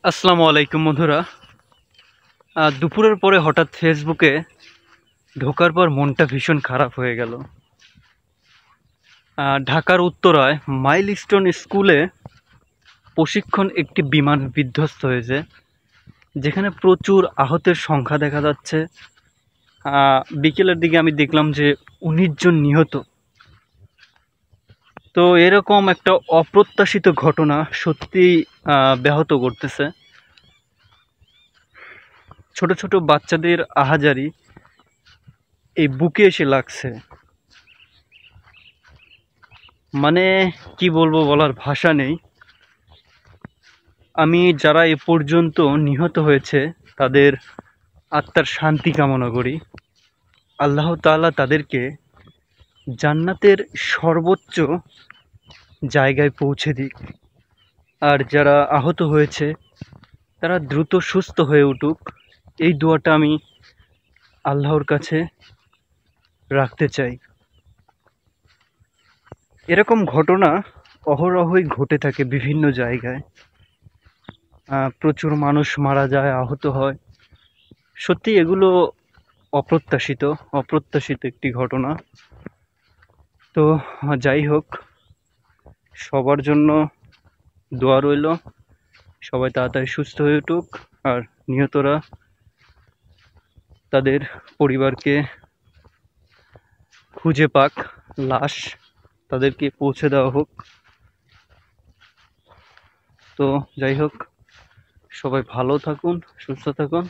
আসসালামু আলাইকুম বন্ধুরা। দুপুরের পরে হঠাৎ ফেসবুকে ঢোকার পর মনটা ভীষণ খারাপ হয়ে গেল। ঢাকার উত্তরায় মাইলস্টোন স্কুলে প্রশিক্ষণ একটি বিমান বিধ্বস্ত হয়েছে, যেখানে প্রচুর আহতের সংখ্যা দেখা যাচ্ছে। বিকেলের দিকে আমি দেখলাম যে ১৯ জন নিহত। তো এরকম একটা অপ্রত্যাশিত ঘটনা সত্যিই ব্যাহত করতেছে। ছোট ছোট বাচ্চাদের আহাজারি এই বুকে এসে লাগছে। মানে কি বলবো, বলার ভাষা নেই। আমি যারা এ পর্যন্ত নিহত হয়েছে তাদের আত্মার শান্তি কামনা করি। আল্লাহ তাআলা তাদেরকে জান্নাতের সর্বোচ্চ জায়গায় পৌঁছে দিক। আর যারা আহত হয়েছে তারা দ্রুত সুস্থ হয়ে উঠুক, এই দোয়াটা আমি আল্লাহর কাছে রাখতে চাই। এরকম ঘটনা অহরহই ঘটে থাকে বিভিন্ন জায়গায়। প্রচুর মানুষ মারা যায়, আহত হয়। সত্যি এগুলো অপ্রত্যাশিত অপ্রত্যাশিত একটি ঘটনা। তো যাই হোক, সবার জন্য দোয়া রইল, সবাই তাড়াতাড়ি সুস্থ হয়ে উঠুক। আর নিহতরা তাদের পরিবারকে খুঁজে পাক, লাশ তাদেরকে পৌঁছে দেওয়া হোক। তো যাই হোক, সবাই ভালো থাকুন, সুস্থ থাকুন।